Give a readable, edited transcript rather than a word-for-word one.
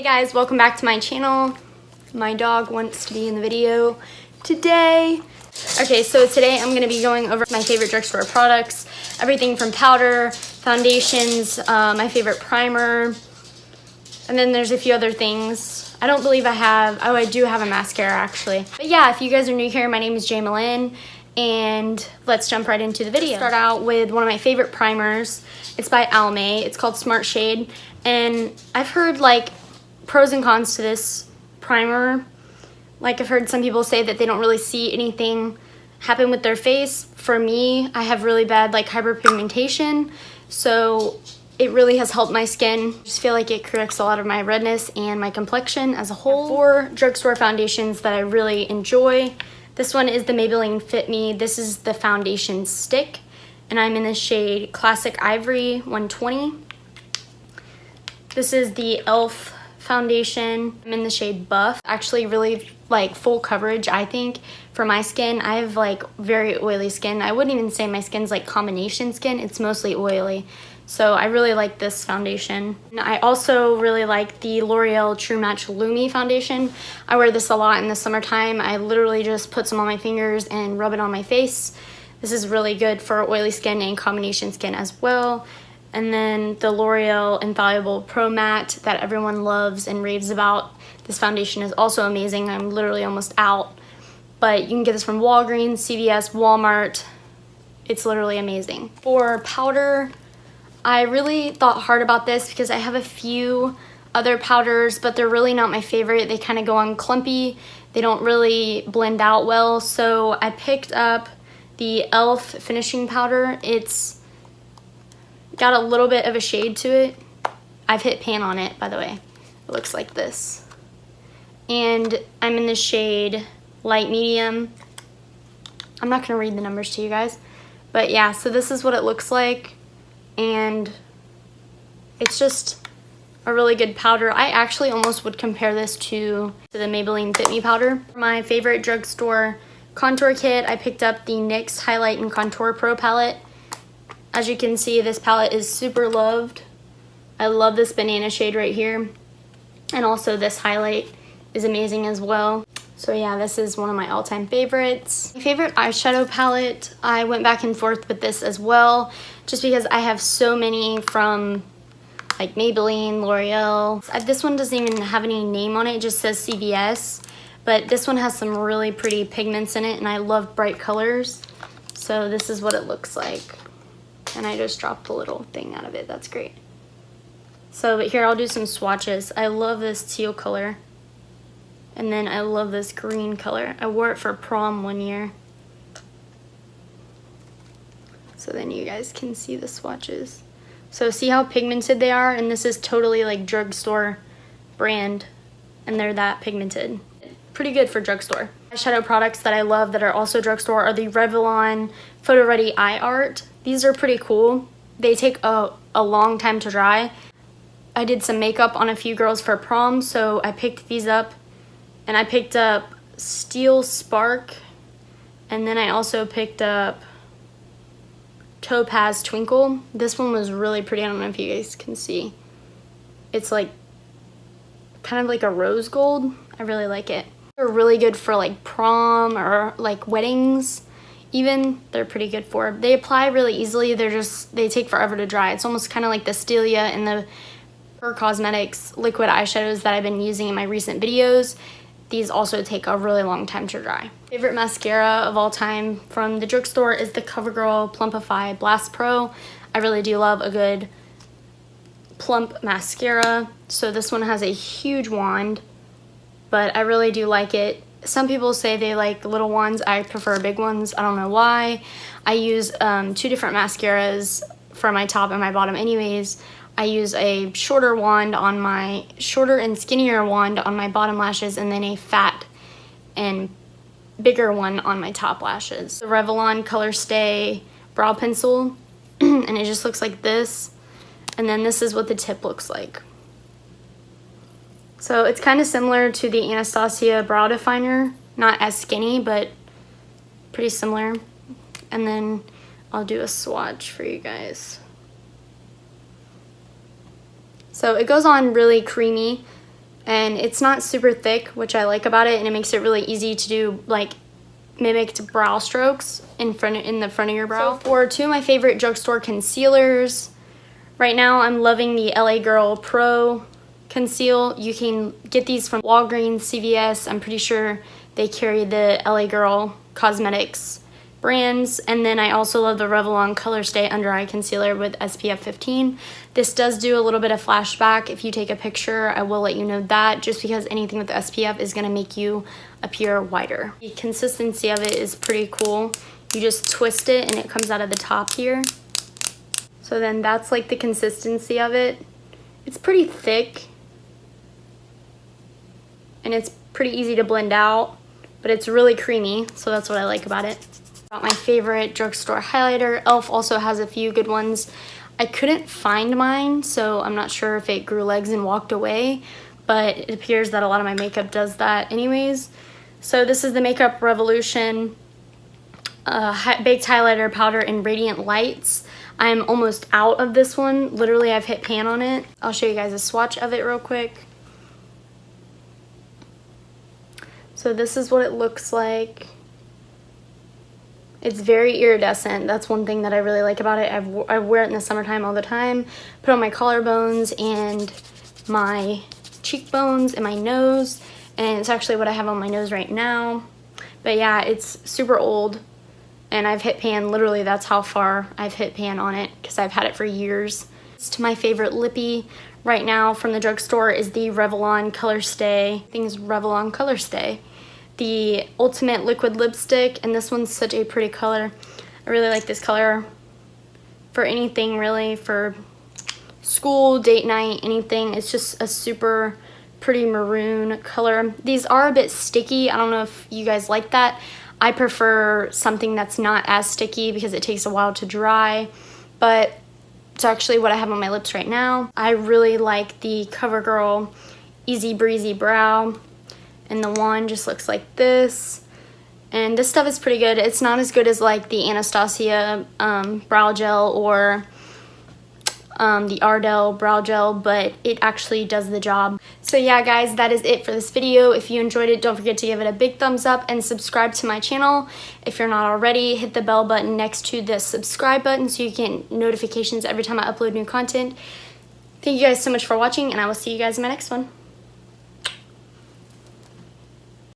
Hey guys, welcome back to my channel. My dog wants to be in the video today. Okay, so today I'm going to be going over my favorite drugstore products. Everything from powder, foundations, my favorite primer, and then there's a few other things. I don't believe I have, oh I do have a mascara actually. But yeah, if you guys are new here, my name is Jay Malin, and let's jump right into the video. Start out with one of my favorite primers. It's by Almay. It's called Smart Shade, and I've heard like pros and cons to this primer. Like I've heard some people say that they don't really see anything happen with their face. For me, I have really bad like hyperpigmentation, so it really has helped my skin. I just feel like it corrects a lot of my redness and my complexion as a whole. 4 drugstore foundations that I really enjoy. This one is the Maybelline Fit Me. This is the foundation stick, and I'm in the shade Classic Ivory 120. This is the e.l.f. foundation. I'm in the shade Buff. Actually really like full coverage, I think, for my skin. I have like very oily skin. I wouldn't even say my skin's like combination skin. It's mostly oily. So I really like this foundation. And I also really like the L'Oreal True Match Lumi foundation. I wear this a lot in the summertime. I literally just put some on my fingers and rub it on my face. This is really good for oily skin and combination skin as well. And then the L'Oreal Infallible Pro Matte that everyone loves and raves about. This foundation is also amazing. I'm literally almost out. But you can get this from Walgreens, CVS, Walmart. It's literally amazing. For powder, I really thought hard about this because I have a few other powders, but they're really not my favorite. They kind of go on clumpy. They don't really blend out well. So I picked up the e.l.f. finishing powder. It's got a little bit of a shade to it. I've hit pan on it, by the way. It looks like this. And I'm in the shade Light Medium. I'm not gonna read the numbers to you guys, but yeah, so this is what it looks like. And it's just a really good powder. I actually almost would compare this to the Maybelline Fit Me powder. For my favorite drugstore contour kit, I picked up the NYX Highlight and Contour Pro palette. As you can see, this palette is super loved. I love this banana shade right here. And also this highlight is amazing as well. So yeah, this is one of my all-time favorites. My favorite eyeshadow palette, I went back and forth with this as well, just because I have so many from like Maybelline, L'Oreal. This one doesn't even have any name on it, it just says CVS. But this one has some really pretty pigments in it, and I love bright colors. So this is what it looks like. And I just dropped a little thing out of it, that's great. So but here, I'll do some swatches. I love this teal color. And then I love this green color. I wore it for prom one year. So then you guys can see the swatches. So see how pigmented they are? And this is totally like drugstore brand. And they're that pigmented. Pretty good for drugstore. Eyeshadow products that I love that are also drugstore are the Revlon Photo Ready Eye Art. These are pretty cool. They take a long time to dry. I did some makeup on a few girls for prom, so I picked these up. And I picked up Steel Spark, and then I also picked up Topaz Twinkle. This one was really pretty. I don't know if you guys can see. It's like kind of like a rose gold. I really like it. They're really good for like prom or like weddings even. They're pretty good for. They apply really easily. They take forever to dry. It's almost kind of like the Stevia and the Her Cosmetics liquid eyeshadows that I've been using in my recent videos. These also take a really long time to dry. Favorite mascara of all time from the drugstore is the CoverGirl Plumpify Blast Pro. I really do love a good plump mascara. So this one has a huge wand, but I really do like it. Some people say they like little ones. I prefer big ones. I don't know why. I use 2 different mascaras for my top and my bottom anyways. I use a shorter and skinnier wand on my bottom lashes, and then a fat and bigger one on my top lashes. The Revlon Color Stay brow pencil, and it just looks like this. And then this is what the tip looks like. So it's kind of similar to the Anastasia brow definer, not as skinny, but pretty similar. And then I'll do a swatch for you guys. So it goes on really creamy, And it's not super thick, which I like about it, and it makes it really easy to do like mimicked brow strokes in the front of your brow. So for two of my favorite drugstore concealers, right now I'm loving the LA Girl Pro Conceal. You can get these from Walgreens, CVS. I'm pretty sure they carry the LA Girl Cosmetics brands. And then I also love the Revlon Color Stay Under Eye Concealer with SPF 15. This does do a little bit of flashback. If you take a picture, I will let you know that, just because anything with the SPF is going to make you appear whiter. The consistency of it is pretty cool. You just twist it and it comes out of the top here. So then that's like the consistency of it. It's pretty thick and it's pretty easy to blend out, but it's really creamy, so that's what I like about it. About my favorite drugstore highlighter. e.l.f. also has a few good ones. I couldn't find mine, so I'm not sure if it grew legs and walked away, but it appears that a lot of my makeup does that anyways. So this is the Makeup Revolution Baked Highlighter Powder in Radiant Lights. I'm almost out of this one. Literally, I've hit pan on it. I'll show you guys a swatch of it real quick. So this is what it looks like. It's very iridescent. That's one thing that I really like about it. I wear it in the summertime all the time. Put on my collarbones and my cheekbones and my nose. And it's actually what I have on my nose right now. But yeah, it's super old. And I've hit pan. Literally, that's how far I've hit pan on it, because I've had it for years. My favorite lippy right now from the drugstore is the Revlon Color Stay. I think it's Revlon Color Stay. The Ultimate Liquid Lipstick, and this one's such a pretty color. I really like this color for anything really, for school, date night, anything. It's just a super pretty maroon color. These are a bit sticky. I don't know if you guys like that. I prefer something that's not as sticky because it takes a while to dry, but it's actually what I have on my lips right now. I really like the CoverGirl Easy Breezy Brow. And the wand just looks like this. And this stuff is pretty good. It's not as good as like the Anastasia brow gel or the Ardell brow gel, but it actually does the job. So yeah, guys, that is it for this video. If you enjoyed it, don't forget to give it a big thumbs up and subscribe to my channel. If you're not already, hit the bell button next to the subscribe button so you get notifications every time I upload new content. Thank you guys so much for watching, and I will see you guys in my next one.